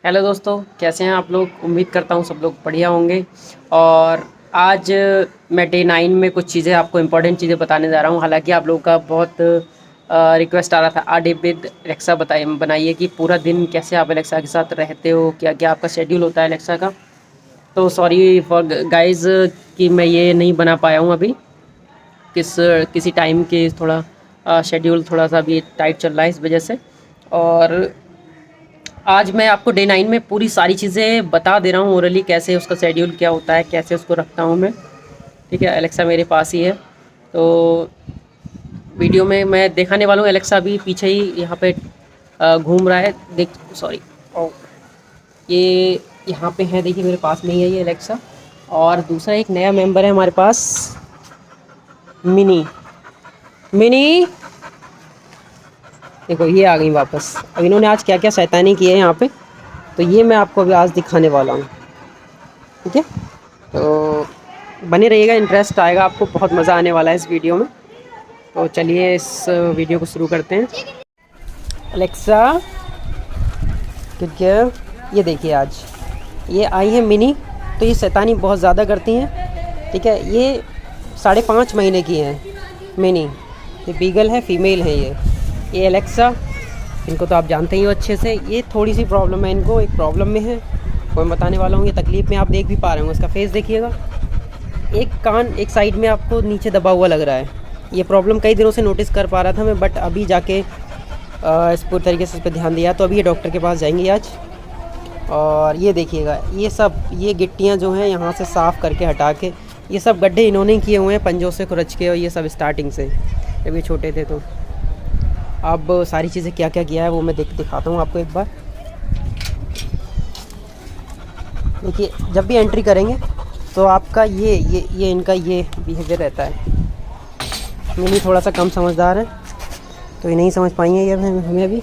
Hello दोस्तों, कैसे हैं आप लोग। उम्मीद करता हूँ सब लोग बढ़िया होंगे। और आज मैं डे 9 में कुछ चीज़ें आपको इम्पोर्टेंट चीज़ें बताने जा रहा हूँ। हालांकि आप लोगों का बहुत रिक्वेस्ट आ रहा था आ डे विद एलेक्सा बनाइए कि पूरा दिन कैसे आप एलेक्सा के साथ रहते हो, क्या क्या आपका शेड्यूल होता है एलेक्सा का। तो सॉरी फॉर गाइस कि मैं ये नहीं बना पाया हूँ अभी। किसी टाइम के थोड़ा शेड्यूल थोड़ा सा अभी टाइट चल रहा है इस वजह से। और आज मैं आपको डे 9 में पूरी सारी चीज़ें बता दे रहा हूँ ओरली, कैसे उसका शेड्यूल क्या होता है, कैसे उसको रखता हूँ मैं। ठीक है, एलेक्सा मेरे पास ही है। तो वीडियो में मैं दिखाने वाला हूँ। एलेक्सा अभी पीछे ही यहाँ पे घूम रहा है। देख सॉरी, ये यहाँ पे है, देखिए मेरे पास में ही है ये एलेक्सा। और दूसरा एक नया मेंबर है हमारे पास, मिनी। मिनी देखो ये आ गई वापस। अब इन्होंने आज क्या क्या शैतानी की है यहाँ पे, तो ये मैं आपको अभी आज दिखाने वाला हूँ। ठीक है, तो बने रहिएगा, इंटरेस्ट आएगा आपको, बहुत मज़ा आने वाला है इस वीडियो में। तो चलिए इस वीडियो को शुरू करते हैं। अलेक्सा क्योंकि ये देखिए आज ये आई है मिनी, तो ये शैतानी बहुत ज़्यादा करती हैं। ठीक है, ये 5.5 महीने की हैं मिनी। ये बीगल है, फीमेल है ये एलेक्सा। इनको तो आप जानते ही हो अच्छे से। ये थोड़ी सी प्रॉब्लम है इनको, एक प्रॉब्लम में है, मैं बताने वाला हूँ। ये तकलीफ़ में आप देख भी पा रहे होंगे, इसका फेस देखिएगा। एक कान एक साइड में आपको नीचे दबा हुआ लग रहा है। ये प्रॉब्लम कई दिनों से नोटिस कर पा रहा था मैं, बट अभी जाके इस पूरी तरीके से इस पर ध्यान दिया, तो अभी ये डॉक्टर के पास जाएंगे आज। और ये देखिएगा, ये गिट्टियाँ जो हैं यहाँ से साफ़ करके हटा के, ये सब गड्ढे इन्होंने किए हुए हैं पंजों से खुरच के, और ये सब स्टार्टिंग से जब ये छोटे थे। तो अब सारी चीज़ें क्या क्या किया है वो मैं दिखाता हूँ आपको एक बार। देखिए, जब भी एंट्री करेंगे तो आपका ये इनका ये बिहेवियर रहता है। मिनी थोड़ा सा कम समझदार है, तो ये नहीं समझ पाएंगे ये हमें अभी।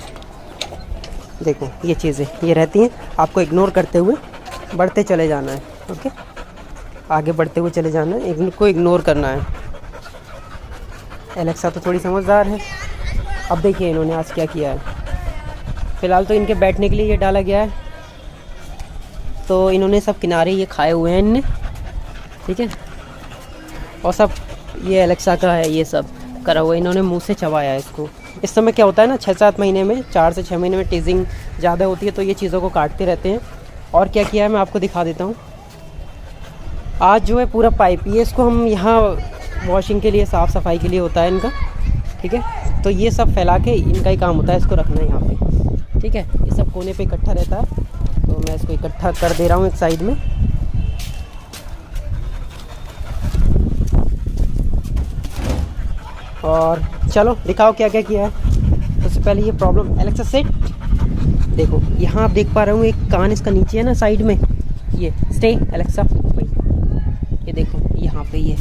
देखो ये चीज़ें ये रहती हैं, आपको इग्नोर करते हुए बढ़ते चले जाना है। ओके, आगे बढ़ते हुए चले जाना है, इनको इग्नोर करना है। एलेक्सा तो थोड़ी समझदार है। अब देखिए इन्होंने आज क्या किया है। फ़िलहाल तो इनके बैठने के लिए ये डाला गया है, तो इन्होंने सब किनारे ये खाए हुए हैं इनने। ठीक है, और सब ये एलेक्सा का है, ये सब करा हुआ है, इन्होंने मुंह से चबाया है इसको। इस समय क्या होता है ना, 6-7 महीने में, 4 से 6 महीने में टीजिंग ज़्यादा होती है, तो ये चीज़ों को काटते रहते हैं। और क्या किया है मैं आपको दिखा देता हूँ। आज जो है पूरा पाइप, ये इसको हम यहाँ वॉशिंग के लिए, साफ़ सफाई के लिए होता है इनका। ठीक है, तो ये सब फैला के इनका ही काम होता है इसको रखना है यहाँ पे। ठीक है, ये सब कोने पे इकट्ठा रहता है, तो मैं इसको इकट्ठा कर दे रहा हूँ एक साइड में। और चलो दिखाओ क्या क्या किया है। सबसे पहले ये प्रॉब्लम, एलेक्सा सेट। देखो यहाँ आप देख पा रहे हो, एक कान इसका नीचे है ना साइड में, ये स्टे एलेक्सा भाई। ये देखो यहाँ पे ये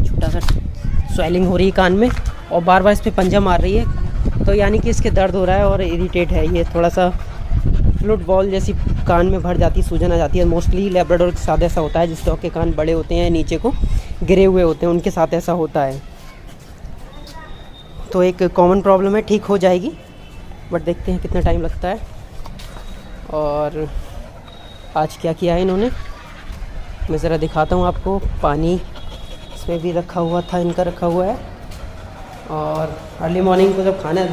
छोटा सा स्वेलिंग हो रही है कान में, और बार बार इस पर पंजा मार रही है, तो यानी कि इसके दर्द हो रहा है और इरिटेट है। ये थोड़ा सा फ्लूट बॉल जैसी कान में भर जाती है, सूजन आ जाती है। मोस्टली लेब्राडोर के साथ ऐसा होता है, जिस डॉग के कान बड़े होते हैं, नीचे को गिरे हुए होते हैं, उनके साथ ऐसा होता है। तो एक कॉमन प्रॉब्लम है, ठीक हो जाएगी, बट देखते हैं कितना टाइम लगता है। और आज क्या किया है इन्होंने, मैं ज़रा दिखाता हूँ आपको। पानी इसमें भी रखा हुआ था, इनका रखा हुआ है। और अर्ली मॉर्निंग को जब खाना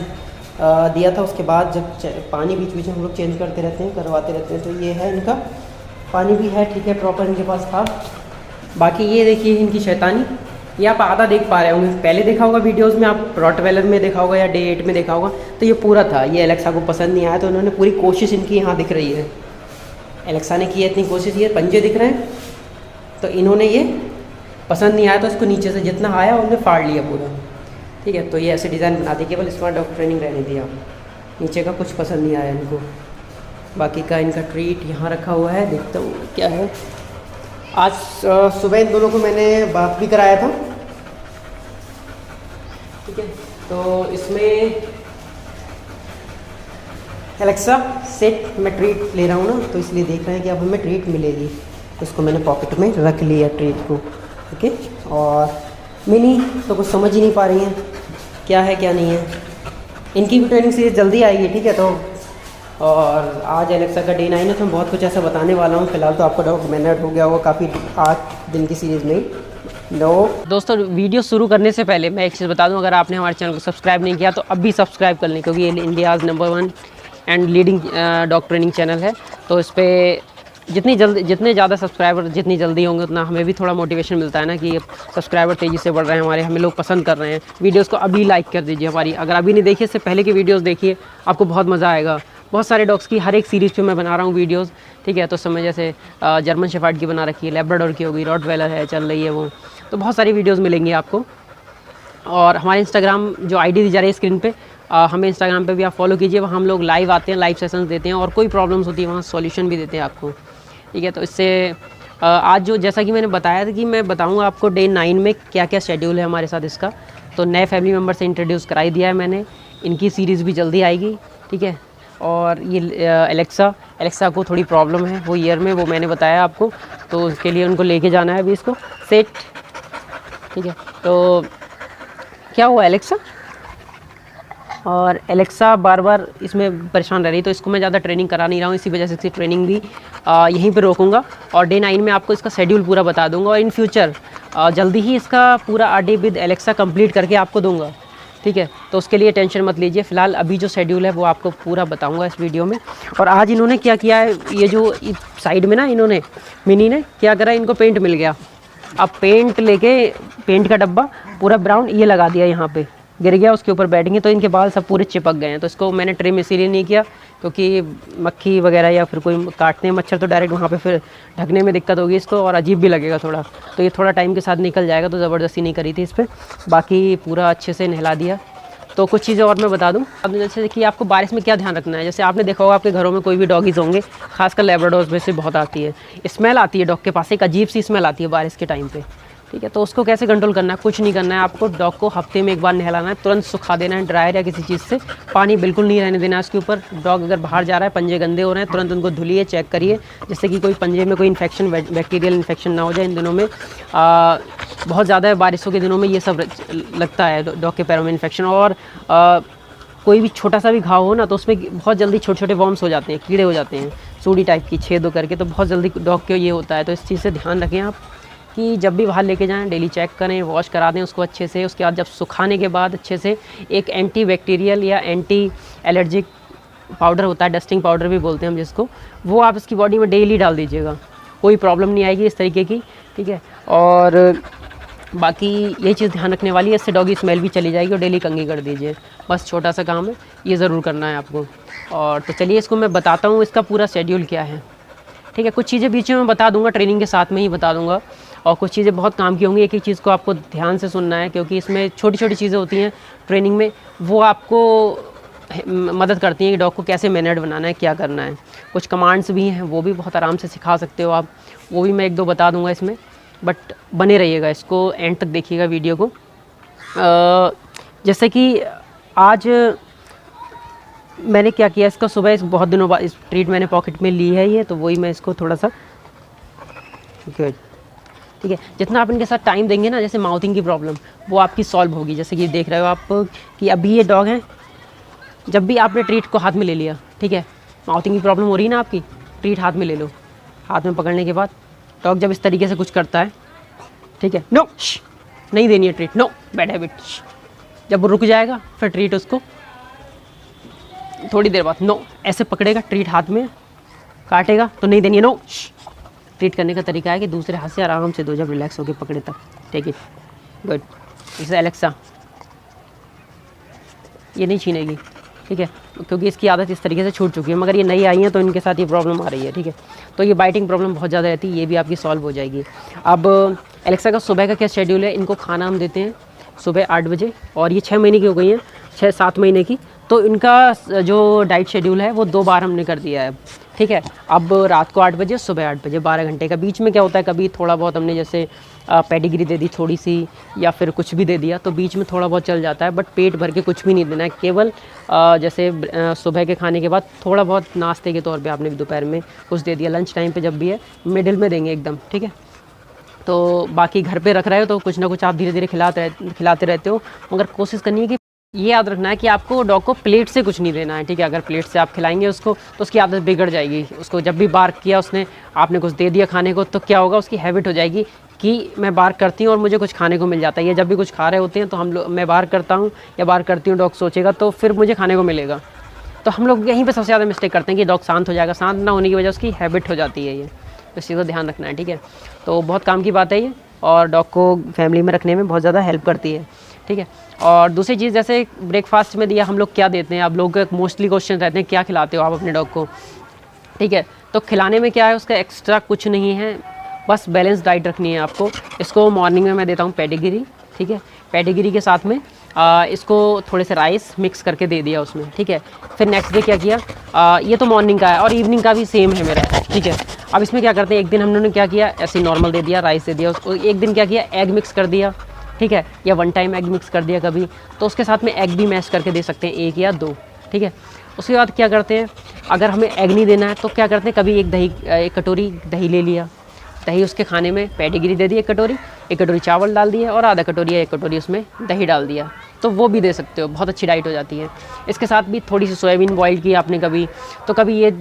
दिया था, उसके बाद जब पानी बीच बीच में हम लोग चेंज करते रहते हैं, करवाते रहते हैं। तो ये है इनका पानी भी है, ठीक है, प्रॉपर इनके पास था। बाकी ये देखिए इनकी शैतानी, ये आप आधा देख पा रहे होंगे। पहले देखा होगा वीडियोस में, आप रॉटवेलर में देखा होगा या डे 8 में देखा होगा, तो ये पूरा था। ये एलेक्सा को पसंद नहीं आया, तो उन्होंने पूरी कोशिश इनकी यहाँ दिख रही है, एलेक्सा ने की है इतनी कोशिश। ये पंजे दिख रहे हैं, तो इन्होंने ये पसंद नहीं आया, तो इसको नीचे से जितना आया उन्होंने फाड़ लिया पूरा। ठीक है, तो ये ऐसे डिज़ाइन बना दी, केवल स्मार्ट डॉग ट्रेनिंग रहने दिया। नीचे का कुछ पसंद नहीं आया इनको। बाकी का इनका ट्रीट यहाँ रखा हुआ है, देखता हूँ क्या है। आज सुबह इन दोनों को मैंने बात भी कराया था। ठीक है, तो इसमें एलेक्सा सेट, मैं ट्रीट ले रहा हूँ ना, तो इसलिए देख रहे हैं कि अब हमें ट्रीट मिलेगी। तो इसको मैंने पॉकेट में रख लिया ट्रीट को। ठीक है, और मिनी तो कुछ समझ ही नहीं पा रही हैं क्या है क्या नहीं है। इनकी भी ट्रेनिंग सीरीज जल्दी आएगी। ठीक है, तो और आज एलेक्सा का डे 9 है, तो मैं बहुत कुछ ऐसा बताने वाला हूँ। फिलहाल तो आपको डॉग मैनर्ड हो गया होगा काफ़ी 8 दिन की सीरीज़ में। दोस्तों वीडियो शुरू करने से पहले मैं एक चीज़ बता दूं, अगर आपने हमारे चैनल को सब्सक्राइब नहीं किया तो अभी सब्सक्राइब कर लें, क्योंकि ये India's number 1 and leading dog training channel है। तो इस पर जितने ज़्यादा सब्सक्राइबर जितनी जल्दी होंगे उतना हमें भी थोड़ा मोटिवेशन मिलता है ना, कि सब्सक्राइबर तेज़ी से बढ़ रहे हैं हमारे, हमें लोग पसंद कर रहे हैं। वीडियोस को अभी लाइक कर दीजिए हमारी, अगर अभी नहीं देखिए इससे पहले की वीडियोस देखिए, आपको बहुत मज़ा आएगा। बहुत सारे डॉग्स की हर एक सीरीज़ पे मैं बना रहा हूँ वीडियोस, ठीक है। तो समय जैसे जर्मन शेफर्ड की बना रखी है, लैब्राडोर की हो गई, रॉटवेलर है चल रही है वो, तो बहुत सारी वीडियोज़ मिलेंगी आपको। और हमारे इंस्टाग्राम जो आईडी दी जा रही है स्क्रीन पे, हमें इंस्टाग्राम पे भी आप फॉलो कीजिए, वहाँ हम लोग लाइव आते हैं, लाइव सेशंस देते हैं, और कोई प्रॉब्लम्स होती है वहाँ सॉल्यूशन भी देते हैं आपको, ठीक है। तो इससे आज जो जैसा कि मैंने बताया था कि मैं बताऊंगा आपको डे 9 में क्या क्या शेड्यूल है हमारे साथ इसका। तो नए फैमिली मेम्बर से इंट्रोड्यूस कराई दिया है मैंने, इनकी सीरीज़ भी जल्दी आएगी, ठीक है। और ये एलेक्सा को थोड़ी प्रॉब्लम है वो ईयर में, वो मैंने बताया आपको, तो उसके लिए उनको लेके जाना है अभी इसको सेट, ठीक है। तो क्या हुआ एलेक्सा, और एलेक्सा बार बार इसमें परेशान रह रही, तो इसको मैं ज़्यादा ट्रेनिंग करा नहीं रहा हूँ, इसी वजह से इसकी ट्रेनिंग भी यहीं पे रोकूंगा। और डे 9 में आपको इसका शेड्यूल पूरा बता दूंगा, और इन फ्यूचर जल्दी ही इसका पूरा आरडी विद एलेक्सा कंप्लीट करके आपको दूंगा, ठीक है। तो उसके लिए टेंशन मत लीजिए, फ़िलहाल अभी जो शेड्यूल है वो आपको पूरा बताऊँगा इस वीडियो में। और आज इन्होंने क्या किया है, ये जो साइड में ना इन्होंने मिनी ने क्या करा, इनको पेंट मिल गया। अब पेंट लेके, पेंट का डब्बा पूरा ब्राउन ये लगा दिया, यहाँ पे गिर गया, उसके ऊपर बैठेंगे तो इनके बाल सब पूरे चिपक गए हैं। तो इसको मैंने ट्रिम इसीलिए नहीं किया क्योंकि मक्खी वगैरह या फिर कोई काटने मच्छर तो डायरेक्ट वहाँ पे फिर ढकने में दिक्कत होगी इसको, और अजीब भी लगेगा थोड़ा। तो ये थोड़ा टाइम के साथ निकल जाएगा, तो ज़बरदस्ती नहीं करी थी इस पर, बाकी पूरा अच्छे से नहला दिया। तो कुछ चीज़ें और मैं बता दूं, अब जैसे कि आपको बारिश में क्या ध्यान रखना है। जैसे आपने देखा होगा आपके घरों में कोई भी डॉगीज़ होंगे, खासकर लैब्राडोर्स में से बहुत आती है स्मेल, आती है डॉग के पास एक अजीब सी स्मेल आती है बारिश के टाइम पे, ठीक है। तो उसको कैसे कंट्रोल करना है, कुछ नहीं करना है आपको, डॉग को हफ्ते में एक बार नहलाना है, तुरंत सुखा देना है ड्रायर या किसी चीज़ से, पानी बिल्कुल नहीं रहने देना है उसके ऊपर। डॉग अगर बाहर जा रहा है, पंजे गंदे हो रहे हैं, तुरंत उनको धुलिए, चेक करिए, जिससे कि कोई पंजे में कोई इन्फेक्शन, बैक्टीरियल इन्फेक्शन ना हो जाए। इन दिनों में बहुत ज़्यादा बारिशों के दिनों में ये सब लगता है डॉग के पैरों में इन्फेक्शन, और कोई भी छोटा सा भी घाव हो ना तो उसमें बहुत जल्दी छोटे छोटे वॉर्म्स हो जाते हैं, कीड़े हो जाते हैं, सूड़ी टाइप की छेद हो करके, तो बहुत जल्दी डॉग के ये होता है। तो इस चीज़ से ध्यान रखें आप कि जब भी बाहर लेके जाएं डेली चेक करें, वॉश करा दें उसको अच्छे से। उसके बाद जब सुखाने के बाद अच्छे से एक एंटी बैक्टीरियल या एंटी एलर्जिक पाउडर होता है, डस्टिंग पाउडर भी बोलते हैं हम जिसको, वो आप इसकी बॉडी में डेली डाल दीजिएगा, कोई प्रॉब्लम नहीं आएगी इस तरीके की, ठीक है। और बाकी यही चीज़ ध्यान रखने वाली है, इससे डॉगी स्मेल भी चली जाएगी, और डेली कंघी कर दीजिए, बस छोटा सा काम है, ये ज़रूर करना है आपको। और तो चलिए इसको मैं बताता हूँ इसका पूरा शेड्यूल क्या है, ठीक है। कुछ चीज़ें बीच में मैं बता दूंगा, ट्रेनिंग के साथ में ही बता दूंगा, और कुछ चीज़ें बहुत काम की होंगी। एक एक चीज़ को आपको ध्यान से सुनना है, क्योंकि इसमें छोटी छोटी चीज़ें होती हैं ट्रेनिंग में, वो आपको मदद करती हैं कि डॉग को कैसे मैनर्ड बनाना है, क्या करना है। कुछ कमांड्स भी हैं, वो भी बहुत आराम से सिखा सकते हो आप, वो भी मैं एक दो बता दूंगा इसमें, बट बने रहिएगा, इसको एंड तक देखिएगा वीडियो को। जैसे कि आज मैंने क्या किया, इसका सुबह इस बहुत दिनों बाद इस ट्रीट मैंने पॉकेट में ली है ये, तो वही मैं इसको थोड़ा सा गुड, ठीक है। जितना आप इनके साथ टाइम देंगे ना, जैसे माउथिंग की प्रॉब्लम वो आपकी सॉल्व होगी। जैसे कि देख रहे हो आप कि अभी ये डॉग हैं, जब भी आपने ट्रीट को हाथ में ले लिया, ठीक है, माउथिंग की प्रॉब्लम हो रही है ना आपकी, ट्रीट हाथ में ले लो। हाथ में पकड़ने के बाद डॉग जब इस तरीके से कुछ करता है, ठीक है, नो नहीं देनी है ट्रीट, नो बैड हैबिट। जब वो रुक जाएगा फिर ट्रीट उसको थोड़ी देर बाद, नो ऐसे पकड़ेगा, ट्रीट हाथ में काटेगा तो नहीं देनी है, नो। ट्रीट करने का तरीका है कि दूसरे हाथ से आराम से दो, जब रिलैक्स होकर पकड़े तब, टेक इट, गुड। जैसे एलेक्सा ये नहीं छीनेगी, ठीक है, क्योंकि इसकी आदत इस तरीके से छूट चुकी है, मगर ये नई आई हैं तो इनके साथ ये प्रॉब्लम आ रही है, ठीक है। तो ये बाइटिंग प्रॉब्लम बहुत ज़्यादा रहती है, ये भी आपकी सॉल्व हो जाएगी। अब एलेक्सा का सुबह का क्या शेड्यूल है, इनको खाना हम देते हैं सुबह 8 बजे, और ये 6 महीने की हो गई हैं, 6-7 महीने की, तो इनका जो डाइट शेड्यूल है वो 2 बार हमने कर दिया है, ठीक है। अब रात को 8 बजे, सुबह 8 बजे, 12 घंटे का। बीच में क्या होता है, कभी थोड़ा बहुत हमने जैसे पेडिग्री दे दी थोड़ी सी, या फिर कुछ भी दे दिया, तो बीच में थोड़ा बहुत चल जाता है, बट पेट भर के कुछ भी नहीं देना है। केवल जैसे सुबह के खाने के बाद थोड़ा बहुत नाश्ते के तौर पे आपने दोपहर में कुछ दे दिया, लंच टाइम पे जब भी है मिडिल में देंगे एकदम, ठीक है। तो बाकी घर पे रख रहे हो तो कुछ ना कुछ आप धीरे धीरे खिलाते रहते हो, मगर कोशिश करनी है कि ये याद रखना है कि आपको डॉग को प्लेट से कुछ नहीं देना है, ठीक है। अगर प्लेट से आप खिलाएंगे उसको तो उसकी आदत बिगड़ जाएगी। उसको जब भी बार्क किया उसने, आपने कुछ दे दिया खाने को, तो क्या होगा, उसकी हैबिट हो जाएगी कि मैं बार्क करती हूँ और मुझे कुछ खाने को मिल जाता है। ये जब भी कुछ खा रहे होते हैं तो मैं बार्क करता हूँ या बार्क करती हूँ, डॉग सोचेगा तो फिर मुझे खाने को मिलेगा। तो हम लोग यहीं पर सबसे ज़्यादा मिस्टेक करते हैं कि डॉग शांत हो जाएगा। शांत ना होने की वजह उसकी हैबिट हो जाती है। ये तो इस चीज़ का ध्यान रखना है, ठीक है। तो बहुत काम की बात है ये, और डॉग को फैमिली में रखने में बहुत ज़्यादा हेल्प करती है, ठीक है। और दूसरी चीज़, जैसे ब्रेकफास्ट में दिया हम लोग क्या देते हैं, आप लोग के मोस्टली क्वेश्चन रहते हैं क्या खिलाते हो आप अपने डॉग को, ठीक है। तो खिलाने में क्या है, उसका एक्स्ट्रा कुछ नहीं है, बस बैलेंस डाइट रखनी है आपको। इसको मॉर्निंग में मैं देता हूँ पेडिग्री, ठीक है। पेडिग्री के साथ में इसको थोड़े से राइस मिक्स करके दे दिया उसमें, ठीक है। फिर नेक्स्ट डे क्या किया, ये तो मॉर्निंग का है और इवनिंग का भी सेम है मेरा, ठीक है। अब इसमें क्या करते हैं, एक दिन हम लोगों ने क्या किया, ऐसे नॉर्मल दे दिया, राइस दे दिया उसको। एक दिन क्या किया, एग मिक्स कर दिया, ठीक है, या वन टाइम एग मिक्स कर दिया कभी, तो उसके साथ में एग भी मैश करके दे सकते हैं, 1 या 2, ठीक है। उसके बाद क्या करते हैं, अगर हमें एग नहीं देना है तो क्या करते हैं, कभी एक कटोरी दही ले लिया, दही उसके खाने में पेडिग्री दे दी, 1 कटोरी चावल डाल दिया और आधा कटोरी या 1 कटोरी उसमें दही डाल दिया, तो वो भी दे सकते हो, बहुत अच्छी डाइट हो जाती है। इसके साथ भी थोड़ी सी सोयाबीन बॉईल की आपने कभी, तो कभी ये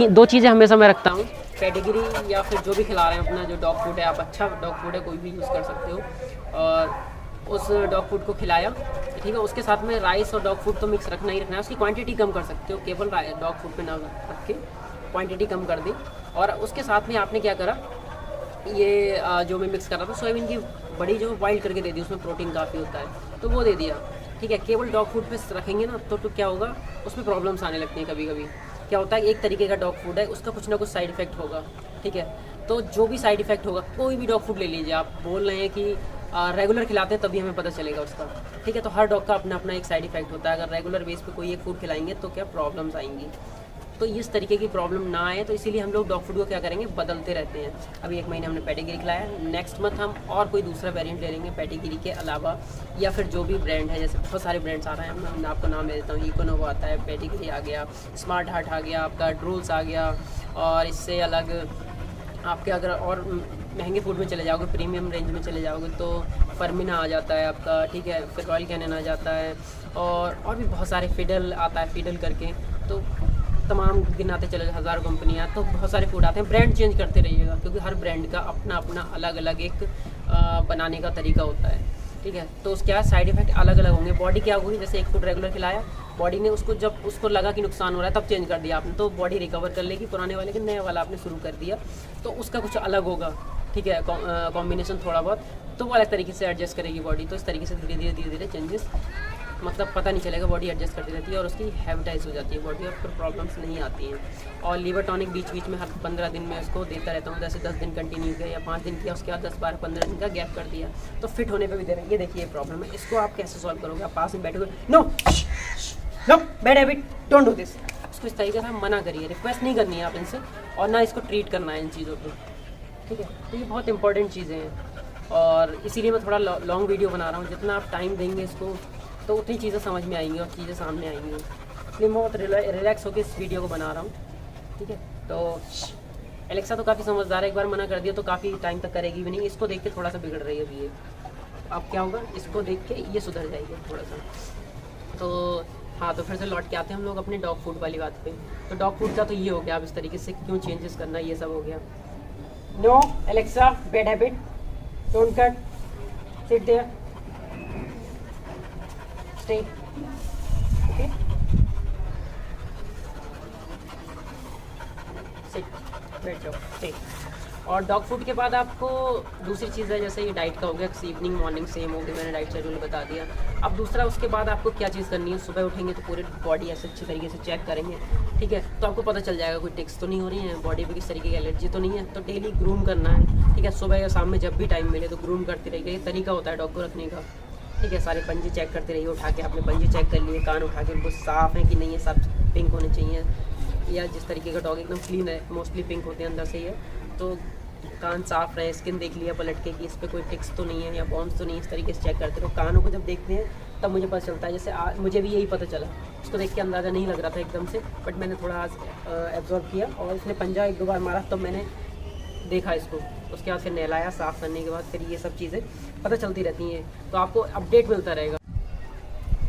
2 चीज़ें हमेशा मैं रखता हूँ, पेडिग्री या फिर जो भी खिला रहे हैं अपना जो डॉग फूड है, आप अच्छा डॉग फूड है कोई भी यूज़ कर सकते हो, और उस डॉग फूड को खिलाया, ठीक है। उसके साथ में राइस और डॉग फूड तो मिक्स रखना ही रखना है, उसकी क्वांटिटी कम कर सकते हो, केवल डॉग फूड पे ना रख के क्वांटिटी कम कर दी। और उसके साथ में आपने क्या करा, ये जो मैं मिक्स कर रहा था सोयाबीन की बड़ी जो बॉइल करके दे दी, उसमें प्रोटीन काफ़ी होता है, तो वो दे दिया, ठीक है। केवल डॉग फूड पे रखेंगे ना तो क्या होगा, उसमें प्रॉब्लम्स आने लगती हैं कभी कभी। क्या होता है, एक तरीके का डॉग फूड है, उसका कुछ ना कुछ साइड इफेक्ट होगा, ठीक है। तो जो भी साइड इफेक्ट होगा, कोई भी डॉग फूड ले लीजिए, आप बोल रहे हैं कि रेगुलर खिलाते हैं तभी हमें पता चलेगा उसका, ठीक है। तो हर डॉग का अपना अपना एक साइड इफेक्ट होता है। अगर रेगुलर बेस पे कोई एक फूड खिलाएंगे तो क्या प्रॉब्लम्स आएंगी, तो इस तरीके की प्रॉब्लम ना आए, तो इसीलिए हम लोग डॉग फूड को क्या करेंगे, बदलते रहते हैं। अभी 1 महीने हमने पेडिग्री खिलाया, नेक्स्ट मंथ हम और कोई दूसरा वेरिएंट ले लेंगे पेडिग्री के अलावा, या फिर जो भी ब्रांड है, जैसे बहुत सारे ब्रांड्स आ रहे हैं, मैं आपको नाम दे देता हूँ, इकोनोवो आता है, पेडिग्री आ गया, स्मार्ट हार्ट आ गया, आपका ड्रूल्स आ गया, और इससे अलग आपके अगर और महंगे फूड में चले जाओगे, प्रीमियम रेंज में चले जाओगे तो फर्मिना आ जाता है आपका, ठीक है। फिर रॉयल कैनन आ जाता है, और भी बहुत सारे, फिडल आता है, फिडल करके, तो तमाम गिनाते चले हज़ारों कंपनियाँ, तो बहुत सारे फूड आते हैं। ब्रांड चेंज करते रहिएगा, क्योंकि हर ब्रांड का अपना अपना अलग अलग एक बनाने का तरीका होता है, ठीक है। तो उसके क्या साइड इफेक्ट अलग अलग होंगे। बॉडी क्या होगी, जैसे एक फूड रेगुलर खिलाया, बॉडी ने उसको जब उसको लगा कि नुकसान हो रहा है तब चेंज कर दिया आपने, तो बॉडी रिकवर कर लेगी, पुराने वाले के नए वाला आपने शुरू कर दिया, तो उसका कुछ अलग होगा, ठीक है, कॉम्बिनेशन थोड़ा बहुत, तो वो अलग तरीके से एडजस्ट करेगी बॉडी। तो इस तरीके से धीरे धीरे चेंजेस, मतलब पता नहीं चलेगा, बॉडी एडजस्ट करती रहती है और उसकी हैबिटाइज हो जाती है बॉडी, और फिर प्रॉब्लम्स नहीं आती हैं। और लीवर टॉनिक बीच बीच में हर 15 दिन में उसको देता रहता हूँ, जैसे 10 दिन कंटिन्यू किया या 5 दिन किया, उसके बाद 10, 12, 15 दिन का गैप कर दिया, तो फिट होने पे भी दे रहे हैं। ये देखिए प्रॉब्लम है, इसको आप कैसे सॉल्व करोगे, आप पास में बैठोगे, no bad habit, don't do this, इसको इस तरीके से मना करिए, रिक्वेस्ट नहीं करनी है आप इनसे, और ना इसको ट्रीट करना है इन चीज़ों को, ठीक है। तो ये बहुत इंपॉर्टेंट चीज़ें हैं, और इसीलिए मैं थोड़ा लॉन्ग वीडियो बना रहा हूँ। जितना आप टाइम देंगे इसको तो उतनी चीज़ें समझ में आएंगी और चीज़ें सामने आएंगी, इसलिए मैं बहुत रिलैक्स होकर इस वीडियो को बना रहा हूँ, ठीक है। तो एलेक्सा तो काफ़ी समझदार है, एक बार मना कर दिया तो काफ़ी टाइम तक करेगी भी नहीं। इसको देख के थोड़ा सा बिगड़ रही है अभी ये, अब क्या होगा, इसको देख के ये सुधर जाएगी थोड़ा सा। तो हाँ, तो फिर से लौट के आते हैं हम लोग अपने डॉग फूड वाली बात पे। तो डॉग फूड का तो ये हो गया, अब इस तरीके से क्यों चेंजेस करना, ये सब हो गया। No Alexa, bad habit, don't cut, sit there, stay, okay, sit, बैठ जाओ, स्टे। और डॉग फूड के बाद आपको दूसरी चीज़ है, जैसे ये डाइट का हो गया, इवनिंग मॉर्निंग सेम हो गया, मैंने डाइट शेड्यूल बता दिया। अब दूसरा, उसके बाद आपको क्या चीज़ करनी है, सुबह उठेंगे तो पूरी बॉडी ऐसे अच्छी तरीके से चेक करेंगे, ठीक है। तो आपको पता चल जाएगा कोई टिक्स तो नहीं हो रही है, बॉडी पे किस तरीके की एलर्जी तो नहीं है। तो डेली ग्रूम करना है, ठीक है, सुबह या शाम में जब भी टाइम मिले तो ग्रूम करते रहिए। ये तरीका होता है डॉग को रखने का, ठीक है। सारे पंजे चेक करते रहिए, उठा के आपने पंजे चेक कर लिए, कान उठा के उनको साफ़ है कि नहीं है, सब पिंक होने चाहिए, या जिस तरीके का डॉग एकदम क्लीन है, मोस्टली पिंक होते हैं अंदर से ही है, तो कान साफ रहे, स्किन देख लिया पलट के कि इस पर कोई टिक्स तो नहीं है या बॉम्स तो नहीं है, इस तरीके से चेक करते रहो। कानों को जब देखते हैं तब मुझे पता चलता है, जैसे मुझे भी यही पता चला, उसको देख के अंदाज़ा नहीं लग रहा था एकदम से, बट मैंने थोड़ा आज एब्जॉर्व किया और उसने पंजा 1-2 बार मारा, तब मैंने देखा इसको। उसके बाद फिर नहलाया, साफ़ करने के बाद फिर ये सब चीज़ें पता चलती रहती हैं, तो आपको अपडेट मिलता रहेगा।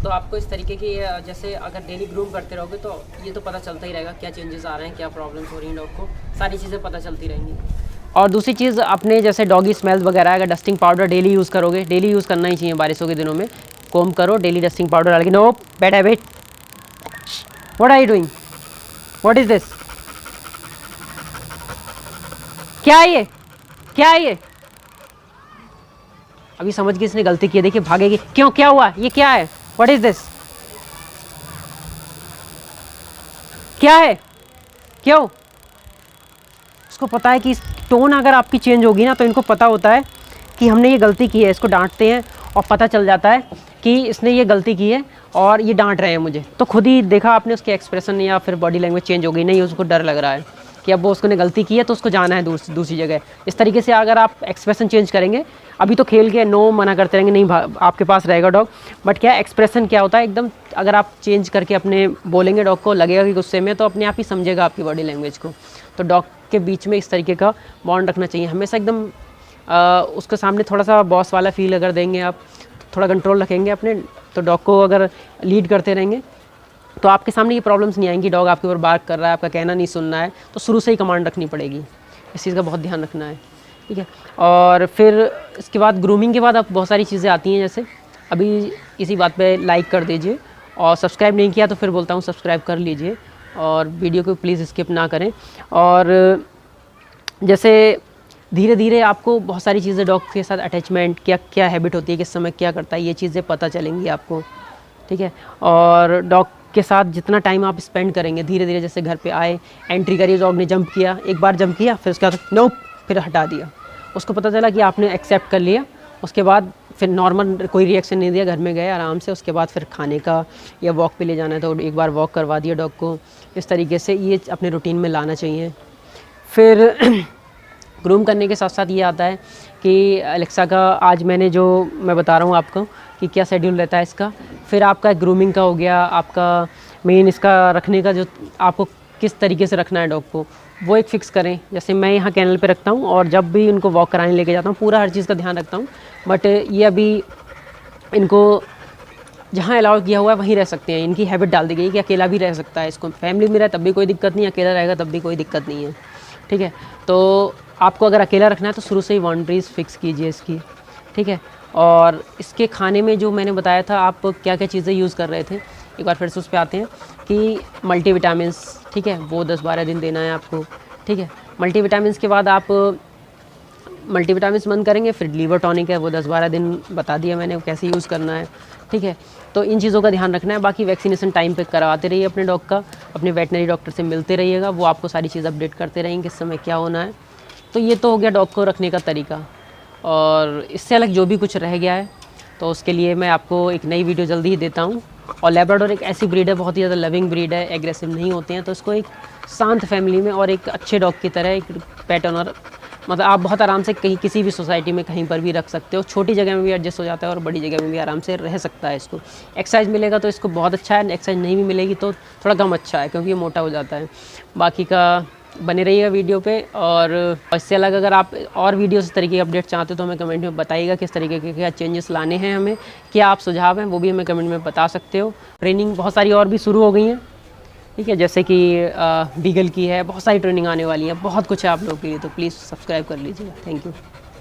तो आपको इस तरीके की जैसे अगर डेली ग्रूम करते रहोगे तो ये तो पता चलता ही रहेगा क्या चेंजेस आ रहे हैं, क्या प्रॉब्लम्स हो रही हैं डॉग को, सारी चीज़ें पता चलती रहेंगी। और दूसरी चीज़, अपने जैसे डॉगी स्मेल्स वगैरह, अगर डस्टिंग पाउडर डेली यूज़ करोगे, डेली यूज़ करना ही चाहिए बारिशों के दिनों में, कोम करो डेली डस्टिंग पाउडर डाल के। No bad habit, what are you doing, what is this, क्या है ये, क्या है ये? अभी समझ गई इसने गलती की है, देखिए भागेगी। क्यों, क्या हुआ, ये क्या है, व्हाट इज दिस, क्या है, क्यों? इसको पता है कि टोन अगर आपकी चेंज होगी ना तो इनको पता होता है कि हमने ये गलती की है। इसको डांटते हैं और पता चल जाता है कि इसने ये गलती की है और ये डांट रहे हैं मुझे। तो खुद ही देखा आपने उसके एक्सप्रेशन या फिर बॉडी लैंग्वेज चेंज हो गई, नहीं उसको डर लग रहा है कि अब वो उसने गलती की है तो उसको जाना है दूसरी जगह। इस तरीके से अगर आप एक्सप्रेशन चेंज करेंगे, अभी तो खेल के नो मना करते रहेंगे, नहीं आपके पास रहेगा डॉग, बट क्या एक्सप्रेशन क्या होता है एकदम, अगर आप चेंज करके अपने बोलेंगे डॉग को, लगेगा कि गुस्से में, तो अपने आप ही समझेगा आपकी बॉडी लैंग्वेज को। तो डॉग के बीच में इस तरीके का बॉन्ड रखना चाहिए हमेशा एकदम। उसके सामने थोड़ा सा बॉस वाला फील अगर देंगे आप, थोड़ा कंट्रोल रखेंगे अपने, तो डॉग को अगर लीड करते रहेंगे तो आपके सामने ये प्रॉब्लम्स नहीं आएंगी। डॉग आपके ऊपर बार्क कर रहा है, आपका कहना नहीं सुनना है, तो शुरू से ही कमांड रखनी पड़ेगी, इस चीज़ का बहुत ध्यान रखना है, ठीक है। और फिर इसके बाद ग्रूमिंग के बाद अब बहुत सारी चीज़ें आती हैं, जैसे अभी इसी बात पे लाइक कर दीजिए, और सब्सक्राइब नहीं किया तो फिर बोलता हूँ सब्सक्राइब कर लीजिए, और वीडियो को प्लीज़ स्किप ना करें। और जैसे धीरे धीरे आपको बहुत सारी चीज़ें डॉग के साथ अटैचमेंट, क्या क्या हैबिट होती है, किस समय क्या करता है, ये चीज़ें पता चलेंगी आपको, ठीक है। और डॉग के साथ जितना टाइम आप स्पेंड करेंगे, धीरे धीरे जैसे घर पे आए, एंट्री करिए, डॉग ने जंप किया, एक बार जंप किया, फिर उसके बाद नो, फिर हटा दिया, उसको पता चला कि आपने एक्सेप्ट कर लिया, उसके बाद फिर नॉर्मल कोई रिएक्शन नहीं दिया, घर में गए आराम से, उसके बाद फिर खाने का या वॉक पे ले जाना है तो एक बार वॉक करवा दिया डॉग को। इस तरीके से ये अपने रूटीन में लाना चाहिए। फिर ग्रूम करने के साथ साथ ये आता है कि अलेक्सा का आज मैं बता रहा हूँ आपको कि क्या शेड्यूल रहता है इसका। फिर आपका ग्रूमिंग का हो गया, आपका मेन इसका रखने का, जो आपको किस तरीके से रखना है डॉग को, वो एक फ़िक्स करें। जैसे मैं यहाँ कैनल पे रखता हूँ और जब भी उनको वॉक कराने लेके जाता हूँ पूरा हर चीज़ का ध्यान रखता हूँ, बट ये अभी इनको जहाँ अलाउ किया हुआ है वहीं रह सकते हैं। इनकी हैबिट डाल दी गई कि अकेला भी रह सकता है, इसको फैमिली में रहे तब भी कोई दिक्कत नहीं, अकेला रहेगा तब भी कोई दिक्कत नहीं है, ठीक है। तो आपको अगर अकेला रखना है तो शुरू से ही बाउंड्रीज़ फिक्स कीजिए इसकी, ठीक है। और इसके खाने में जो मैंने बताया था आप क्या क्या चीज़ें यूज़ कर रहे थे, एक बार फिर से उस पर आते हैं कि मल्टीविटामिन्स, ठीक है, वो 10-12 दिन देना है आपको, ठीक है। मल्टीविटामिन्स के बाद आप मल्टीविटामिन्स बंद करेंगे, फिर लीवर टॉनिक है वो 10-12 दिन बता दिया मैंने कैसे यूज़ करना है, ठीक है। तो इन चीज़ों का ध्यान रखना है। बाकी वैक्सीनेशन टाइम पे करवाते रहिए अपने डॉग का, अपने वेटनरी डॉक्टर से मिलते रहिएगा, वो आपको सारी चीज़ अपडेट करते रहेंगे किस समय क्या होना है। तो ये तो हो गया डॉग को रखने का तरीका। और इससे अलग जो भी कुछ रह गया है तो उसके लिए मैं आपको एक नई वीडियो जल्दी ही देता हूँ। और लैब्राडोर एक ऐसी ब्रीड है, बहुत ही ज़्यादा लविंग ब्रीड है, एग्रेसिव नहीं होते हैं, तो इसको एक शांत फैमिली में और एक अच्छे डॉग की तरह एक पेट ओनर, मतलब आप बहुत आराम से कहीं किसी भी सोसाइटी में कहीं पर भी रख सकते हो, छोटी जगह में भी एडजस्ट हो जाता है और बड़ी जगह में भी आराम से रह सकता है। इसको एक्सरसाइज मिलेगा तो इसको बहुत अच्छा है, एक्सरसाइज नहीं भी मिलेगी तो थोड़ा कम अच्छा है क्योंकि ये मोटा हो जाता है। बाकी का बने रहिएगा वीडियो पे। और इससे अलग अगर आप और वीडियो इस तरीके के अपडेट चाहते हो तो हमें कमेंट में बताइएगा किस तरीके के क्या चेंजेस लाने हैं, हमें क्या आप सुझाव हैं वो भी हमें कमेंट में बता सकते हो। ट्रेनिंग बहुत सारी और भी शुरू हो गई हैं, ठीक है, जैसे कि बीगल की है, बहुत सारी ट्रेनिंग आने वाली है, बहुत कुछ है आप लोगों के लिए, तो प्लीज़ सब्सक्राइब कर लीजिएगा। Thank you.